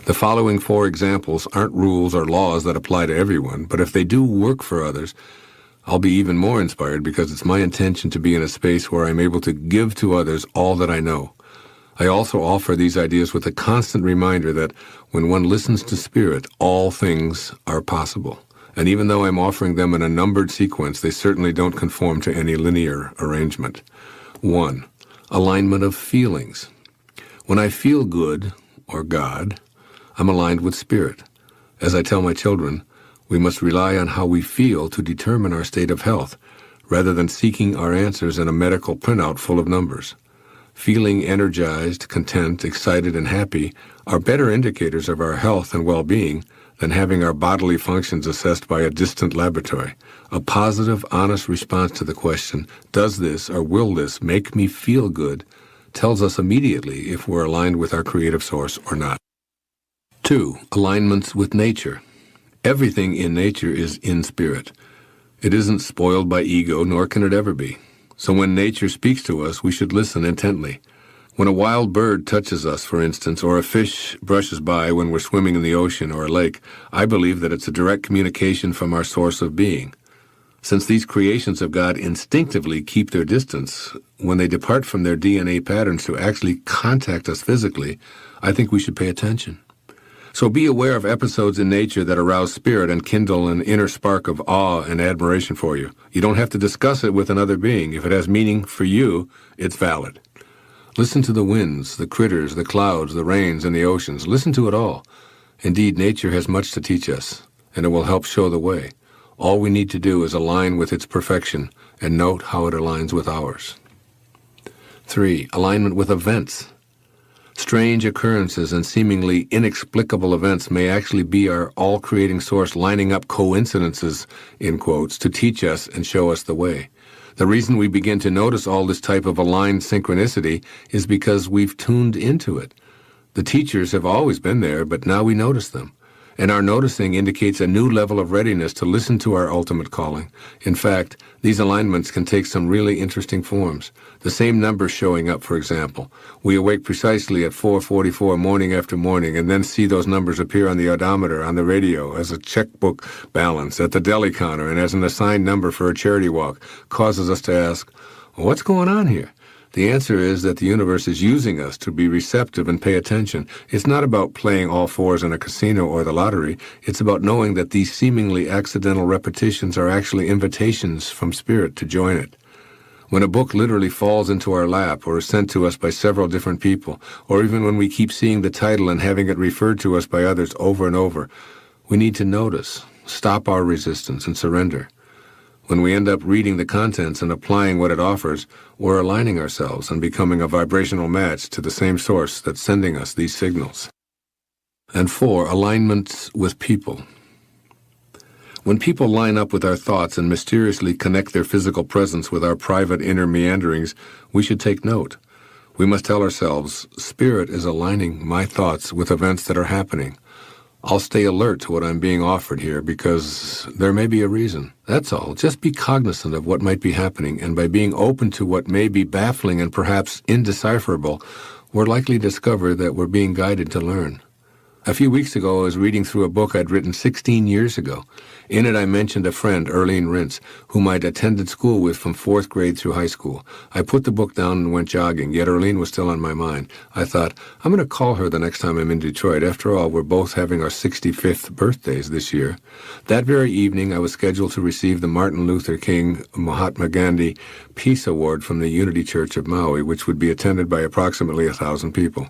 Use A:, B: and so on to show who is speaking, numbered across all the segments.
A: The following 4 examples aren't rules or laws that apply to everyone, but if they do work for others, I'll be even more inspired because it's my intention to be in a space where I'm able to give to others all that I know. I also offer these ideas with a constant reminder that when one listens to Spirit, all things are possible. And even though I'm offering them in a numbered sequence, they certainly don't conform to any linear arrangement. 1. Alignment of feelings. When I feel good, or God, I'm aligned with Spirit. As I tell my children, we must rely on how we feel to determine our state of health, rather than seeking our answers in a medical printout full of numbers. Feeling energized, content, excited, and happy are better indicators of our health and well-being than having our bodily functions assessed by a distant laboratory. A positive, honest response to the question, does this or will this make me feel good, tells us immediately if we're aligned with our creative source or not. 2. Alignments with nature. Everything in nature is in spirit. It isn't spoiled by ego, nor can it ever be. So when nature speaks to us, we should listen intently. When a wild bird touches us, for instance, or a fish brushes by when we're swimming in the ocean or a lake, I believe that it's a direct communication from our source of being. Since these creations of God instinctively keep their distance, when they depart from their DNA patterns to actually contact us physically, I think we should pay attention. So be aware of episodes in nature that arouse spirit and kindle an inner spark of awe and admiration for you. You don't have to discuss it with another being. If it has meaning for you, it's valid. Listen to the winds, the critters, the clouds, the rains, and the oceans. Listen to it all. Indeed, nature has much to teach us, and it will help show the way. All we need to do is align with its perfection and note how it aligns with ours. 3. Alignment with events. Strange occurrences and seemingly inexplicable events may actually be our all-creating source lining up coincidences, in quotes, to teach us and show us the way. The reason we begin to notice all this type of aligned synchronicity is because we've tuned into it. The teachers have always been there, but now we notice them. And our noticing indicates a new level of readiness to listen to our ultimate calling. In fact, these alignments can take some really interesting forms. The same numbers showing up, for example. We awake precisely at 4:44 morning after morning and then see those numbers appear on the odometer, on the radio, as a checkbook balance, at the deli counter, and as an assigned number for a charity walk, causes us to ask, what's going on here? The answer is that the universe is using us to be receptive and pay attention. It's not about playing all fours in a casino or the lottery. It's about knowing that these seemingly accidental repetitions are actually invitations from Spirit to join it. When a book literally falls into our lap or is sent to us by several different people, or even when we keep seeing the title and having it referred to us by others over and over, we need to notice, stop our resistance, and surrender. When we end up reading the contents and applying what it offers, we're aligning ourselves and becoming a vibrational match to the same source that's sending us these signals. And 4, alignments with people. When people line up with our thoughts and mysteriously connect their physical presence with our private inner meanderings, we should take note. We must tell ourselves, Spirit is aligning my thoughts with events that are happening. I'll stay alert to what I'm being offered here because there may be a reason. That's all. Just be cognizant of what might be happening, and by being open to what may be baffling and perhaps indecipherable, we're likely to discover that we're being guided to learn. A few weeks ago, I was reading through a book I'd written 16 years ago. In it, I mentioned a friend, Erlene Rintz, whom I'd attended school with from 4th grade through high school. I put the book down and went jogging, yet Erlene was still on my mind. I thought, I'm going to call her the next time I'm in Detroit. After all, we're both having our 65th birthdays this year. That very evening, I was scheduled to receive the Martin Luther King Mahatma Gandhi Peace Award from the Unity Church of Maui, which would be attended by approximately 1,000 people.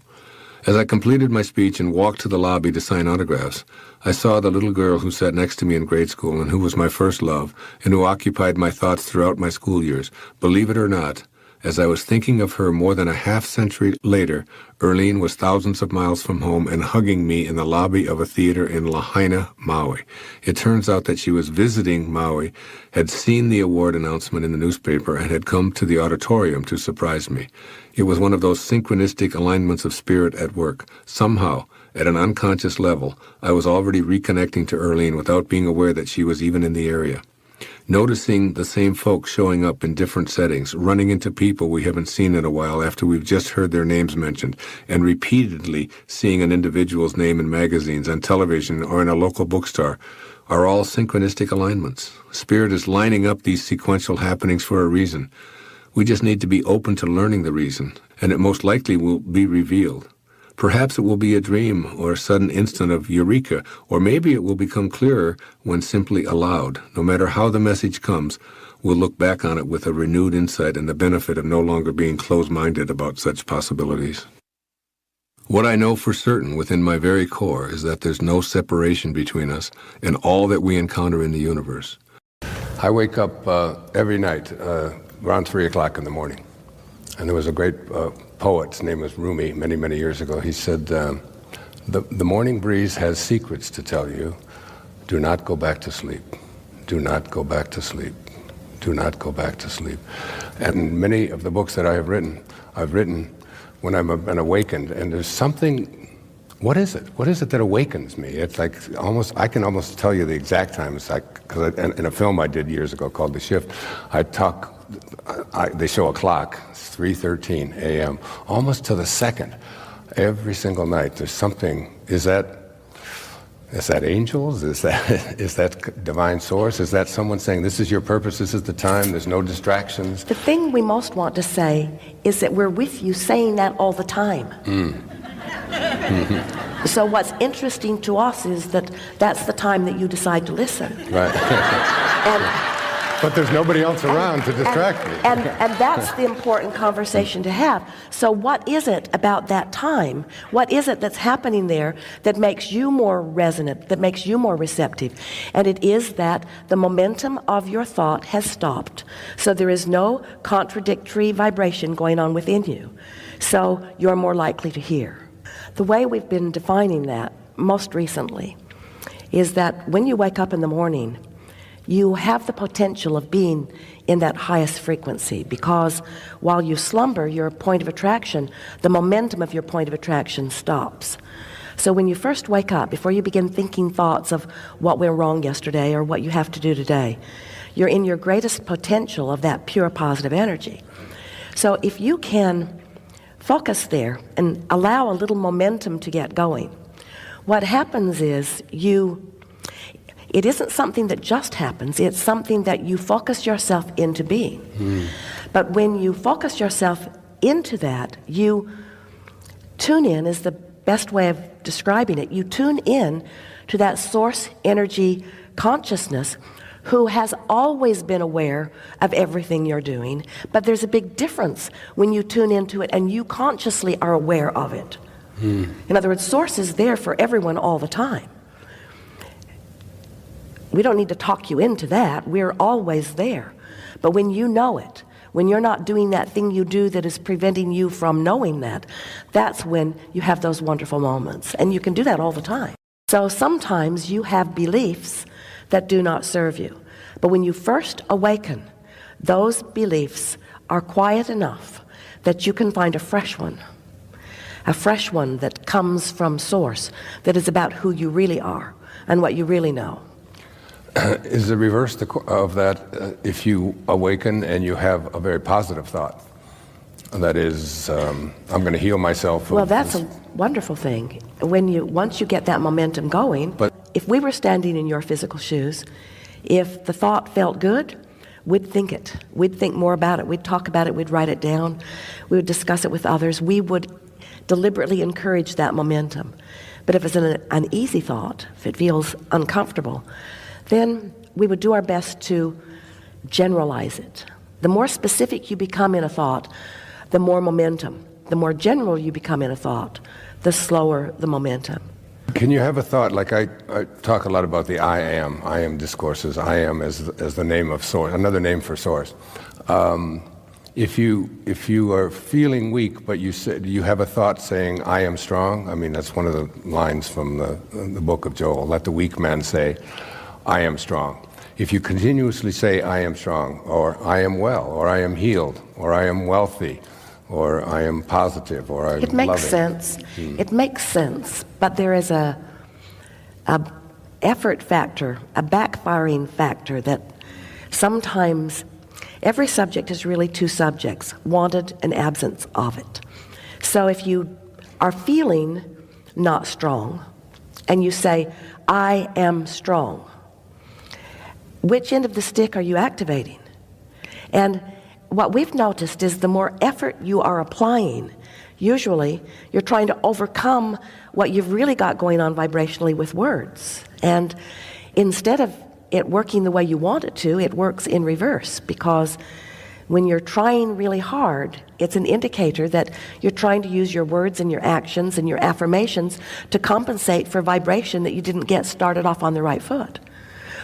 A: As I completed my speech and walked to the lobby to sign autographs, I saw the little girl who sat next to me in grade school and who was my first love and who occupied my thoughts throughout my school years. Believe it or not, as I was thinking of her more than a half-century later, Erlene was thousands of miles from home and hugging me in the lobby of a theater in Lahaina, Maui. It turns out that she was visiting Maui, had seen the award announcement in the newspaper, and had come to the auditorium to surprise me. It was one of those synchronistic alignments of spirit at work. Somehow, at an unconscious level, I was already reconnecting to Erlene without being aware that she was even in the area. Noticing the same folks showing up in different settings, running into people we haven't seen in a while after we've just heard their names mentioned, and repeatedly seeing an individual's name in magazines, on television, or in a local bookstore are all synchronistic alignments. Spirit is lining up these sequential happenings for a reason. We just need to be open to learning the reason, and it most likely will be revealed. Perhaps it will be a dream or a sudden instant of eureka, or maybe it will become clearer when simply allowed. No matter how the message comes, we'll look back on it with a renewed insight and the benefit of no longer being closed-minded about such possibilities. What I know for certain within my very core is that there's no separation between us and all that we encounter in the universe. I wake up every night around 3 o'clock in the morning. And there was a great poet, his name was Rumi, many, many years ago. He said, the morning breeze has secrets to tell you. Do not go back to sleep. Do not go back to sleep. Do not go back to sleep. And many of the books that I've written when I've been awakened, and there's something, what is it? What is it that awakens me? It's like I can almost tell you the exact time. It's like, because in a film I did years ago called The Shift, they show a clock, it's 3:13 a.m., almost to the second. Every single night there's something. Is that angels? Is that divine source? Is that someone saying, this is your purpose, this is the time, there's no distractions?
B: The thing we most want to say is that we're with you saying that all the time. Mm-hmm. So what's interesting to us is that that's the time that you decide to listen.
A: Right. But there's nobody else around to distract me.
B: And that's the important conversation to have. So what is it about that time? What is it that's happening there that makes you more resonant, that makes you more receptive? And it is that the momentum of your thought has stopped. So there is no contradictory vibration going on within you. So you're more likely to hear. The way we've been defining that most recently is that when you wake up in the morning, you have the potential of being in that highest frequency, because while you slumber, your point of attraction, the momentum of your point of attraction stops. So when you first wake up, before you begin thinking thoughts of what went wrong yesterday or what you have to do today, you're in your greatest potential of that pure positive energy. So if you can focus there and allow a little momentum to get going, what happens is it isn't something that just happens, it's something that you focus yourself into being. But when you focus yourself into that, you tune in, is the best way of describing it. You tune in to that source energy consciousness who has always been aware of everything you're doing, but there's a big difference when you tune into it and you consciously are aware of it. In other words, source is there for everyone all the time. We don't need to talk you into that. We're always there. But when you know it, when you're not doing that thing you do that is preventing you from knowing that, that's when you have those wonderful moments. And you can do that all the time. So sometimes you have beliefs that do not serve you. But when you first awaken, those beliefs are quiet enough that you can find a fresh one that comes from source, that is about who you really are and what you really know.
A: Is the reverse of that if you awaken and you have a very positive thought? That is, I'm going to heal myself.
B: Well, that's a wonderful thing. Once you get that momentum going, if we were standing in your physical shoes, if the thought felt good, we'd think it. We'd think more about it. We'd talk about it. We'd write it down. We would discuss it with others. We would deliberately encourage that momentum. But if it's an uneasy thought, if it feels uncomfortable, then we would do our best to generalize it. The more specific you become in a thought, the more momentum. The more general you become in a thought, the slower the momentum.
A: Can you have a thought, like I talk a lot about the I am discourses. I am as the name of source, another name for source. If you are feeling weak, but you have a thought saying, I am strong, I mean, that's one of the lines from the book of Joel. Let the weak man say, I am strong. If you continuously say, I am strong, or I am well, or I am healed, or I am wealthy, or I am positive, or I am loving.
B: It makes sense. It makes sense, but there is a effort factor, a backfiring factor that Sometimes every subject is really two subjects, wanted and absence of it. So if you are feeling not strong and you say, I am strong, which end of the stick are you activating? And what we've noticed is the more effort you are applying, usually you're trying to overcome what you've really got going on vibrationally with words. And instead of it working the way you want it to, it works in reverse, because when you're trying really hard, it's an indicator that you're trying to use your words and your actions and your affirmations to compensate for vibration that you didn't get started off on the right foot.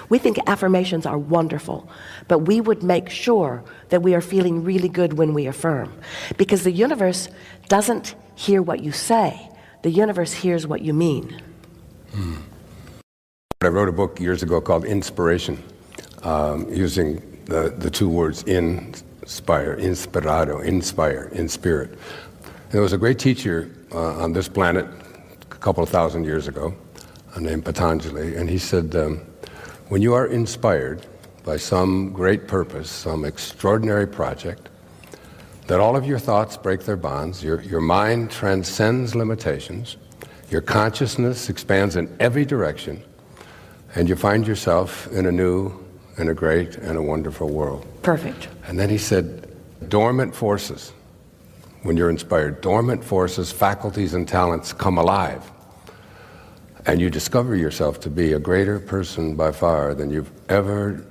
B: We think affirmations are wonderful, but we would make sure that we are feeling really good when we affirm, because the universe doesn't hear what you say. The universe hears what you mean.
A: I wrote a book years ago called Inspiration, using the two words inspire, inspirado, inspire, in spirit. And there was a great teacher on this planet a couple of thousand years ago named Patanjali, and he said, when you are inspired by some great purpose, some extraordinary project, that all of your thoughts break their bonds, your mind transcends limitations, your consciousness expands in every direction, and you find yourself in a new and a great and a wonderful world.
B: Perfect.
A: And then he said, dormant forces, when you're inspired, dormant forces, faculties and talents come alive. And you discover yourself to be a greater person by far than you've ever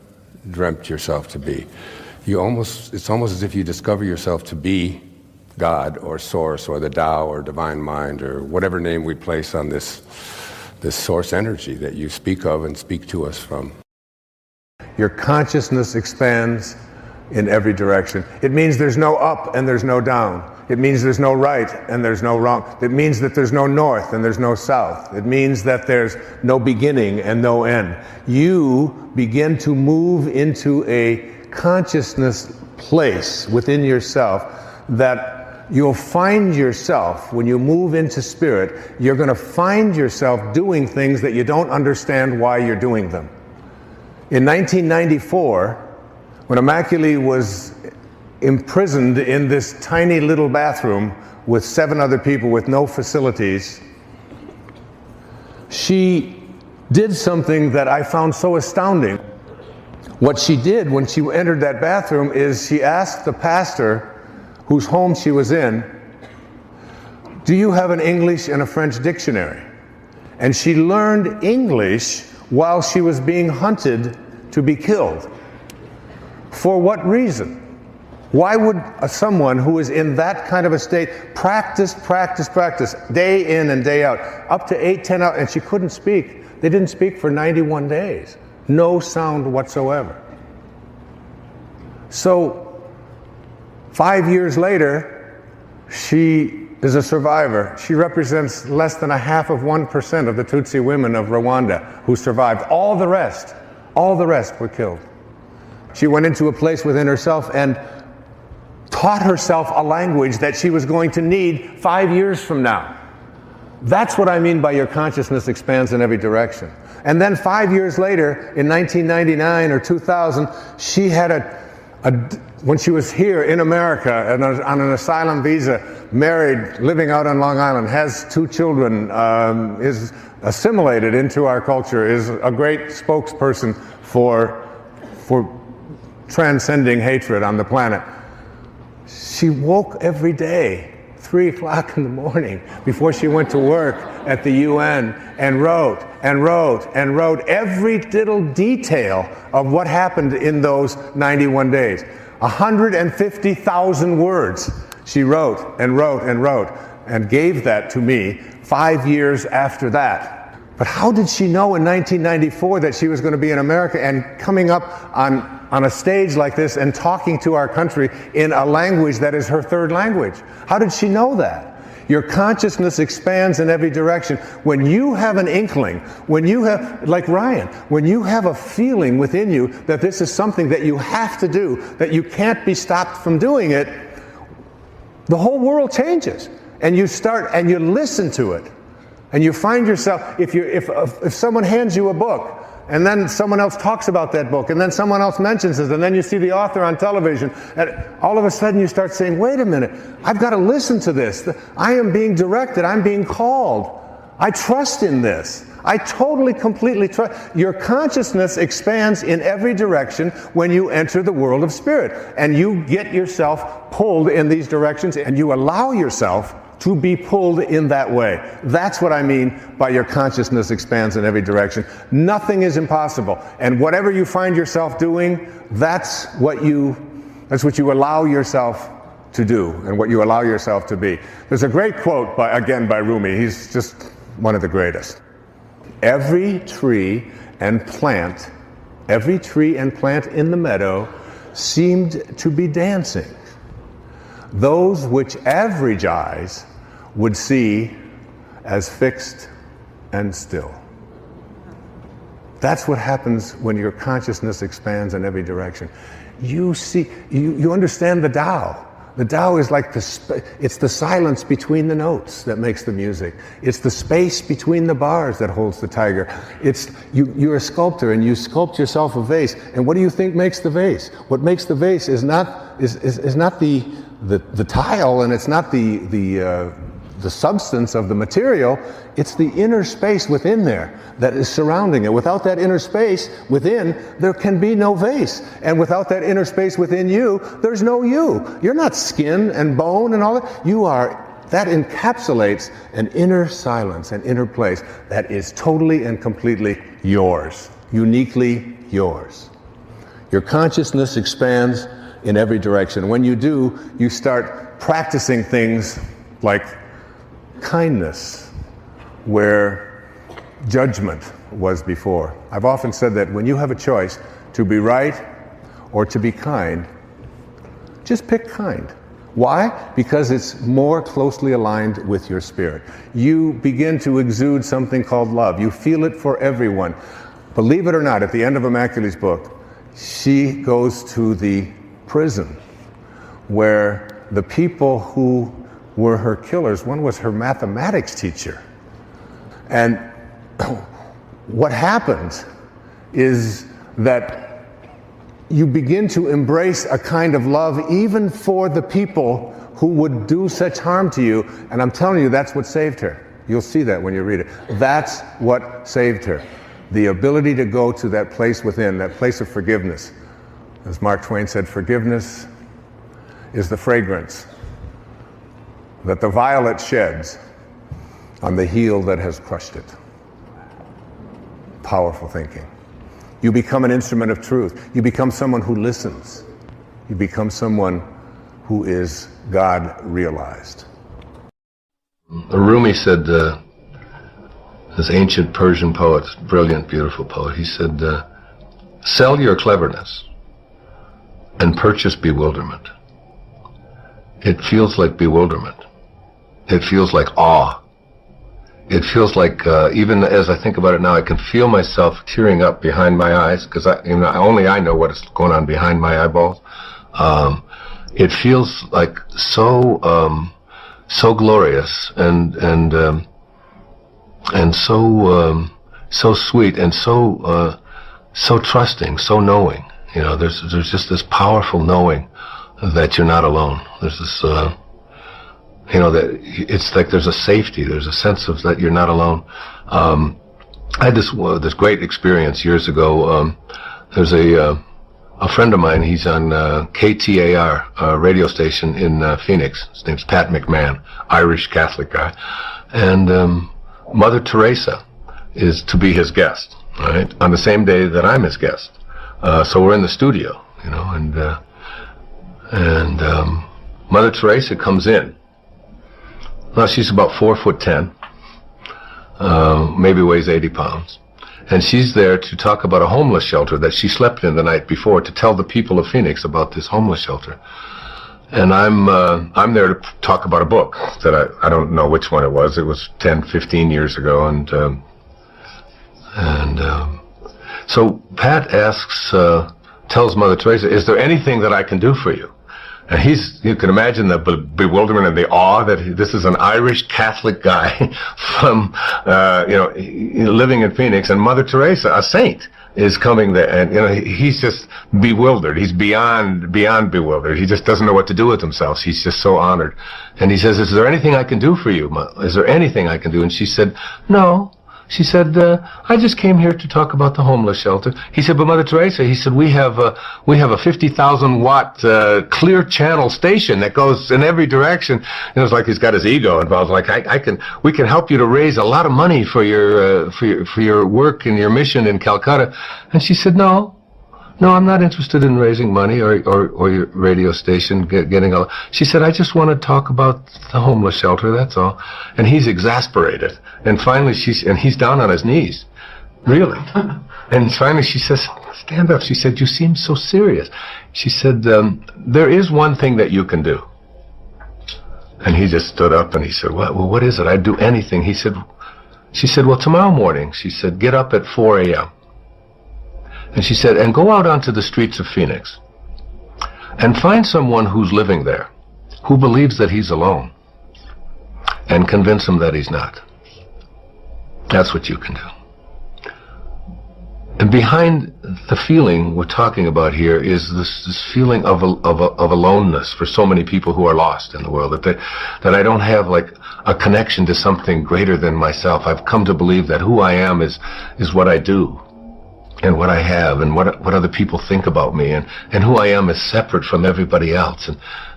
A: dreamt yourself to be. It's almost as if you discover yourself to be God or Source or the Tao or Divine Mind or whatever name we place on this source energy that you speak of and speak to us from. Your consciousness expands in every direction. It means there's no up and there's no down. It means there's no right and there's no wrong. It means that there's no north and there's no south. It means that there's no beginning and no end. You begin to move into a consciousness place within yourself that you'll find yourself, when you move into spirit, you're going to find yourself doing things that you don't understand why you're doing them. In 1994, when Immaculée was imprisoned in this tiny little bathroom with 7 other people with no facilities, she did something that I found so astounding. What she did when she entered that bathroom is she asked the pastor whose home she was in, do you have an English and a French dictionary? And she learned English while she was being hunted to be killed. For what reason? Why would someone who is in that kind of a state practice, day in and day out, up to 8, 10 hours, and she couldn't speak. They didn't speak for 91 days. No sound whatsoever. So, 5 years later, she is a survivor. She represents less than 0.5% of the Tutsi women of Rwanda who survived. All the rest were killed. She went into a place within herself and taught herself a language that she was going to need 5 years from now. That's what I mean by your consciousness expands in every direction. And then 5 years later, in 1999 or 2000, she had when she was here in America on an asylum visa, married, living out on Long Island, has 2 children, is assimilated into our culture, is a great spokesperson for transcending hatred on the planet. She woke every day, 3 o'clock in the morning, before she went to work at the UN, and wrote every little detail of what happened in those 91 days. 150,000 words she wrote and gave that to me 5 years after that. But how did she know in 1994 that she was going to be in America and coming up on a stage like this and talking to our country in a language that is her 3rd language? How did she know that? Your consciousness expands in every direction. When you have an inkling, when you have, like Ryan, when you have a feeling within you that this is something that you have to do, that you can't be stopped from doing it, the whole world changes. And you start and you listen to it. And you find yourself, if someone hands you a book
C: and then someone else talks about that book, and then someone else mentions it, and then you see the author on television, and all of a sudden you start saying, wait a minute, I've got to listen to this. I am being directed. I'm being called. I trust in this. I totally, completely trust. Your consciousness expands in every direction when you enter the world of spirit, and you get yourself pulled in these directions, and you allow yourself to be pulled in that way. That's what I mean by your consciousness expands in every direction. Nothing is impossible, and whatever you find yourself doing, that's what you allow yourself to do, and what you allow yourself to be. There's a great quote by Rumi. He's just one of the greatest. Every tree and plant in the meadow seemed to be dancing. Those which average eyes would see as fixed and still. That's what happens when your consciousness expands in every direction. You see, you understand the Tao. The Tao is like it's the silence between the notes that makes the music. It's the space between the bars that holds the tiger. You're a sculptor, and you sculpt yourself a vase. And what do you think makes the vase? What makes the vase is not the tile, and it's not the substance of the material. It's the inner space within there that is surrounding it. Without that inner space within, there can be no vase. And without that inner space within you, there's no you. You're not skin and bone and all that. You are. That encapsulates an inner silence, an inner place that is totally and completely yours, uniquely yours. Your consciousness expands in every direction. When you do, you start practicing things like kindness, where judgment was before. I've often said that when you have a choice to be right or to be kind, just pick kind. Why? Because it's more closely aligned with your spirit. You begin to exude something called love. You feel it for everyone. Believe it or not, at the end of Immaculate's book, she goes to the prison where the people who were her killers, one was her mathematics teacher. And what happens is that you begin to embrace a kind of love even for the people who would do such harm to you. And I'm telling you, that's what saved her. You'll see that when you read it. That's what saved her. The ability to go to that place within, that place of forgiveness. As Mark Twain said, forgiveness is the fragrance that the violet sheds on the heel that has crushed it. Powerful thinking. You become an instrument of truth. You become someone who listens. You become someone who is God realized.
A: Rumi said, this ancient Persian poet, brilliant, beautiful poet, he said, sell your cleverness and purchase bewilderment. It feels like bewilderment. It feels like awe. It feels like, even as I think about it now, I can feel myself tearing up behind my eyes, because only I know what is going on behind my eyeballs. It feels like so glorious and so sweet and so trusting, so knowing. You know, there's just this powerful knowing that you're not alone. There's this, that it's like there's a safety, there's a sense of that you're not alone. I had this great experience years ago. There's a friend of mine, he's on KTAR, a radio station in Phoenix. His name's Pat McMahon, Irish Catholic guy. And Mother Teresa is to be his guest, right, on the same day that I'm his guest. So we're in the studio, and Mother Teresa comes in. Now she's about 4'10", maybe weighs 80 pounds. And she's there to talk about a homeless shelter that she slept in the night before, to tell the people of Phoenix about this homeless shelter. And I'm there to talk about a book that I don't know which one it was. It was 10, 15 years ago. So Pat asks, tells Mother Teresa, is there anything that I can do for you?
C: And you can imagine the bewilderment and the awe that this is an Irish Catholic guy from, living in Phoenix, and Mother Teresa, a saint, is coming there. And, he's just bewildered. He's beyond bewildered. He just doesn't know what to do with himself. He's just so honored. And he says, is there anything I can do for you? Is there anything I can do? And she said, no. She said, I just came here to talk about the homeless shelter. He said, but Mother Teresa, he said, we have a 50,000 watt clear channel station that goes in every direction. And it's like he's got his ego involved. Like we can help you to raise a lot of money for your work and your mission in Calcutta. And she said, no, I'm not interested in raising money or your radio station getting a... She said, I just want to talk about the homeless shelter, that's all. And he's exasperated. And finally he's down on his knees. Really. And finally she says, stand up. She said, you seem so serious. She said, there is one thing that you can do. And he just stood up and he said, well, what is it? I'd do anything. She said, well, tomorrow morning, she said, get up at 4 a.m. And she said, and go out onto the streets of Phoenix and find someone who's living there, who believes that he's alone, and convince him that he's not. That's what you can do. And behind the feeling we're talking about here is this feeling of aloneness for so many people who are lost in the world, that I don't have like a connection to something greater than myself. I've come to believe that who I am is what I do, and what I have, and what other people think about me, and who I am is separate from everybody else,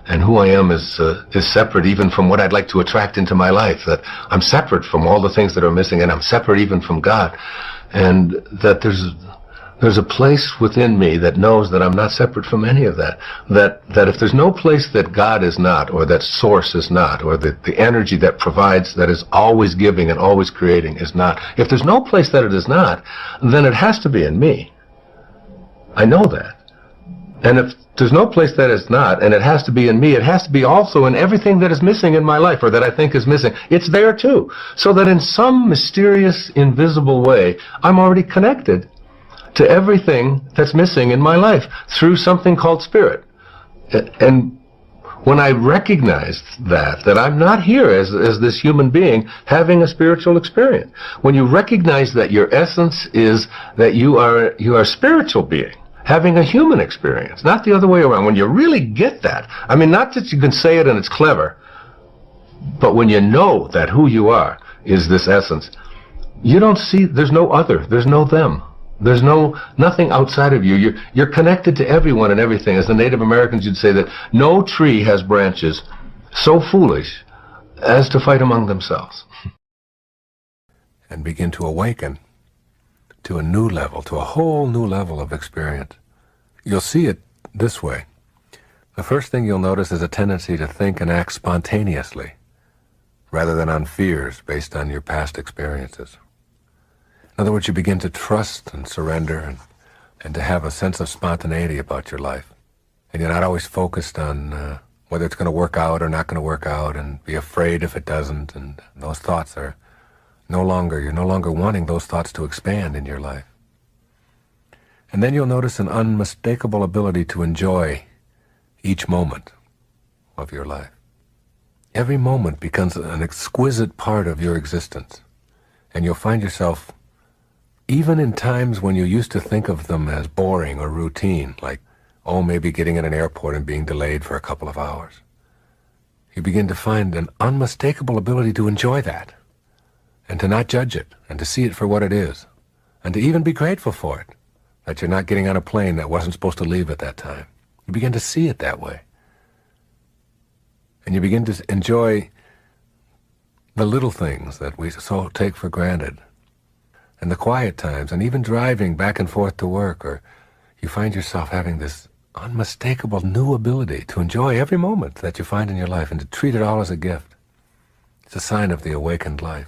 C: and who I am is separate even from what I'd like to attract into my life, that I'm separate from all the things that are missing, and I'm separate even from God, and that there's a place within me that knows that I'm not separate from any of that, that if there's no place that God is not, or that source is not, or the energy that provides, that is always giving and always creating is not, if there's no place that it is not, then it has to be in me. I know that. And if there's no place that is not, and it has to be in me, it has to be also in everything that is missing in my life, or that I think is missing. It's there too. So that in some mysterious, invisible way, I'm already connected to everything that's missing in my life through something called spirit. And when I recognized that I'm not here as this human being having a spiritual experience, when you recognize that your essence is that you are a spiritual being having a human experience, not the other way around, when you really get that, I mean, not that you can say it and it's clever, but when you know that who you are is this essence, you don't see, there's no other, there's no them. There's nothing outside of you. You're connected to everyone and everything. As the Native Americans, you'd say that no tree has branches so foolish as to fight among themselves.
A: And begin to awaken to a new level, to a whole new level of experience. You'll see it this way. The first thing you'll notice is a tendency to think and act spontaneously, rather than on fears based on your past experiences. In other words, you begin to trust and surrender and to have a sense of spontaneity about your life. And you're not always focused on whether it's going to work out or not going to work out, and be afraid if it doesn't. And those thoughts are you're no longer wanting those thoughts to expand in your life. And then you'll notice an unmistakable ability to enjoy each moment of your life. Every moment becomes an exquisite part of your existence. And you'll find yourself, even in times when you used to think of them as boring or routine, like, maybe getting in an airport and being delayed for a couple of hours, you begin to find an unmistakable ability to enjoy that, and to not judge it, and to see it for what it is, and to even be grateful for it, that you're not getting on a plane that wasn't supposed to leave at that time. You begin to see it that way. And you begin to enjoy the little things that we so take for granted, and the quiet times, and even driving back and forth to work, or you find yourself having this unmistakable new ability to enjoy every moment that you find in your life and to treat it all as a gift. It's a sign of the awakened life.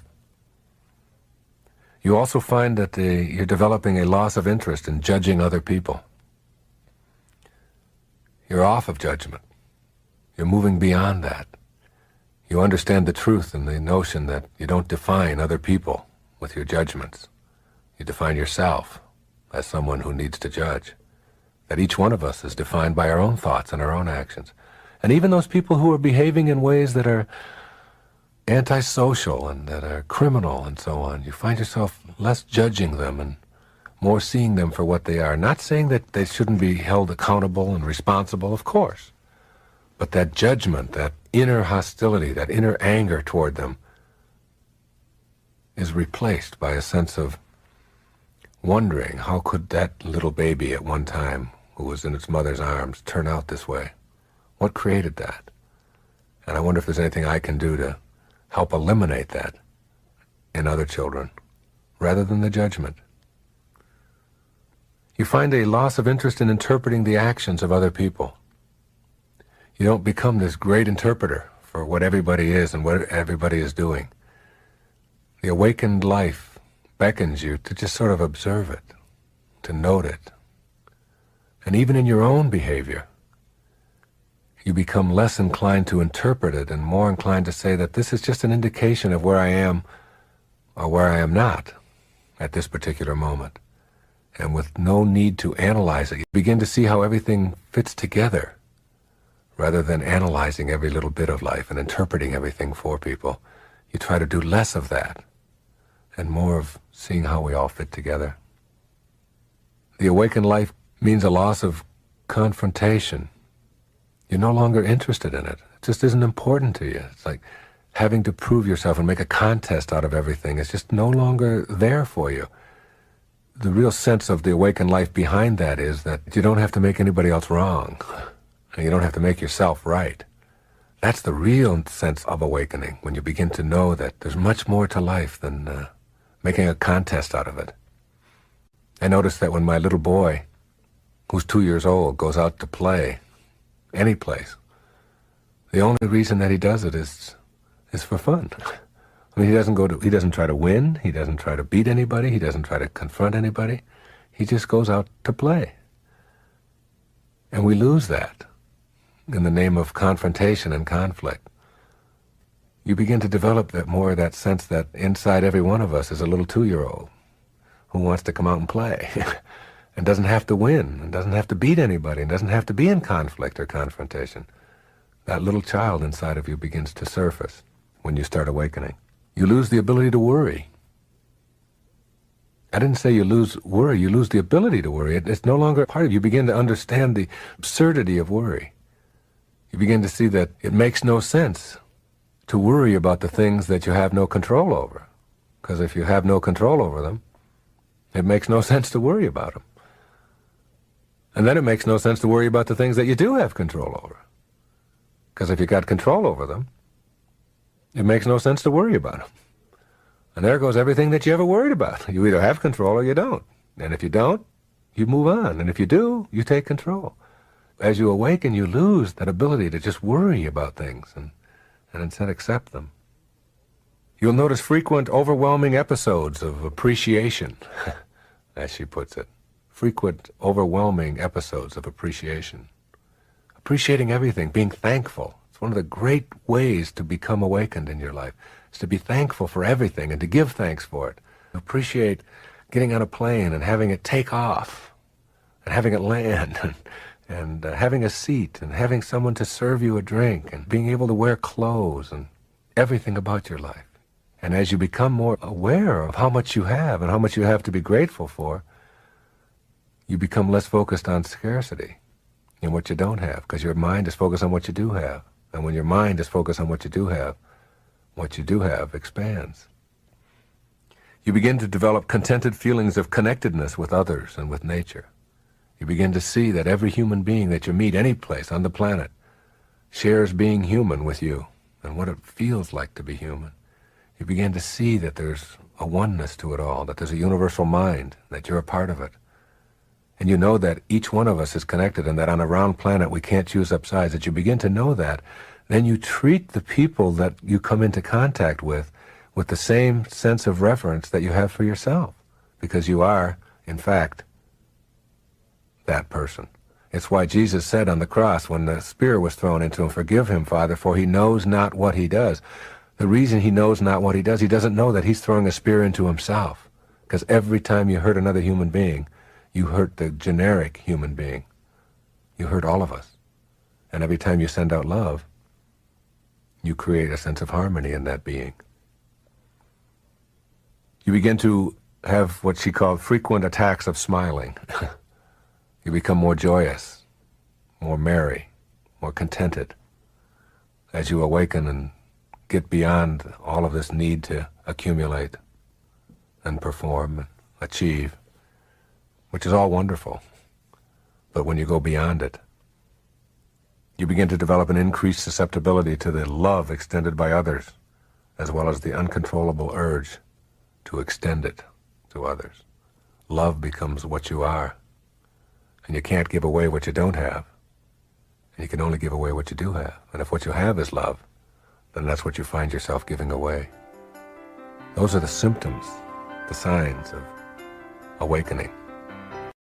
A: You also find that you're developing a loss of interest in judging other people. You're off of judgment. You're moving beyond that. You understand the truth and the notion that you don't define other people with your judgments. You define yourself as someone who needs to judge. That each one of us is defined by our own thoughts and our own actions.
D: And even those people who are behaving in ways that are antisocial and that are criminal and so on, you find yourself less judging them and more seeing them for what they are. Not saying that they shouldn't be held accountable and responsible, of course. But that judgment, that inner hostility, that inner anger toward them is replaced by a sense of wondering, how could that little baby at one time who was in its mother's arms turn out this way? What created that? And I wonder if there's anything I can do to help eliminate that in other children, rather than the judgment. You find a loss of interest in interpreting the actions of other people. You don't become this great interpreter for what everybody is and what everybody is doing. The awakened life beckons you to just sort of observe it, to note it. And even in your own behavior, you become less inclined to interpret it and more inclined to say that this is just an indication of where I am or where I am not at this particular moment. And with no need to analyze it, you begin to see how everything fits together rather than analyzing every little bit of life and interpreting everything for people. You try to do less of that and more of seeing how we all fit together. The awakened life means a loss of confrontation. You're no longer interested in it. It just isn't important to you. It's like having to prove yourself and make a contest out of everything. It's just no longer there for you. The real sense of the awakened life behind that is that you don't have to make anybody else wrong. And you don't have to make yourself right. That's the real sense of awakening, when you begin to know that there's much more to life than making a contest out of it. I noticed that when my little boy, who's 2 years old, goes out to play, any place, the only reason that he does it is for fun. I mean, he doesn't try to win, he doesn't try to beat anybody, he doesn't try to confront anybody. He just goes out to play. And we lose that in the name of confrontation and conflict. You begin to develop that sense that inside every one of us is a little 2-year-old who wants to come out and play and doesn't have to win and doesn't have to beat anybody and doesn't have to be in conflict or confrontation. That little child inside of you begins to surface when you start awakening. You lose the ability to worry. I didn't say you lose worry, you lose the ability to worry. It's no longer part of you. You begin to understand the absurdity of worry. You begin to see that it makes no sense to worry about the things that you have no control over. Because if you have no control over them, it makes no sense to worry about them. And then it makes no sense to worry about the things that you do have control over. Because if you got control over them, it makes no sense to worry about them. And there goes everything that you ever worried about. You either have control or you don't. And if you don't, you move on. And if you do, you take control. As you awaken, you lose that ability to just worry about things and instead accept them. You'll notice frequent, overwhelming episodes of appreciation, as she puts it. Frequent, overwhelming episodes of appreciation. Appreciating everything, being thankful. It's one of the great ways to become awakened in your life. Is to be thankful for everything and to give thanks for it. Appreciate getting on a plane and having it take off and having it land and having a seat and having someone to serve you a drink and being able to wear clothes and everything about your life. And as you become more aware of how much you have and how much you have to be grateful for, you become less focused on scarcity and what you don't have, because your mind is focused on what you do have. And when your mind is focused on what you do have expands. You begin to develop contented feelings of connectedness with others and with nature. You begin to see that every human being that you meet any place on the planet shares being human with you and what it feels like to be human. You begin to see that there's a oneness to it all, that there's a universal mind, that you're a part of it. And you know that each one of us is connected and that on a round planet we can't choose up sides. That you begin to know that, then you treat the people that you come into contact with the same sense of reverence that you have for yourself, because you are, in fact, that person. It's why Jesus said on the cross when the spear was thrown into him, "Forgive him, Father, for he knows not what he does." The reason he knows not what he does, he doesn't know that he's throwing a spear into himself. Because every time you hurt another human being, you hurt the generic human being. You hurt all of us. And every time you send out love, you create a sense of harmony in that being. You begin to have what she called frequent attacks of smiling. You become more joyous, more merry, more contented as you awaken and get beyond all of this need to accumulate and perform and achieve, which is all wonderful. But when you go beyond it, you begin to develop an increased susceptibility to the love extended by others, as well as the uncontrollable urge to extend it to others. Love becomes what you are, and you can't give away what you don't have, and you can only give away what you do have. And if what you have is love, then that's what you find yourself giving away. Those are the symptoms, the signs of awakening.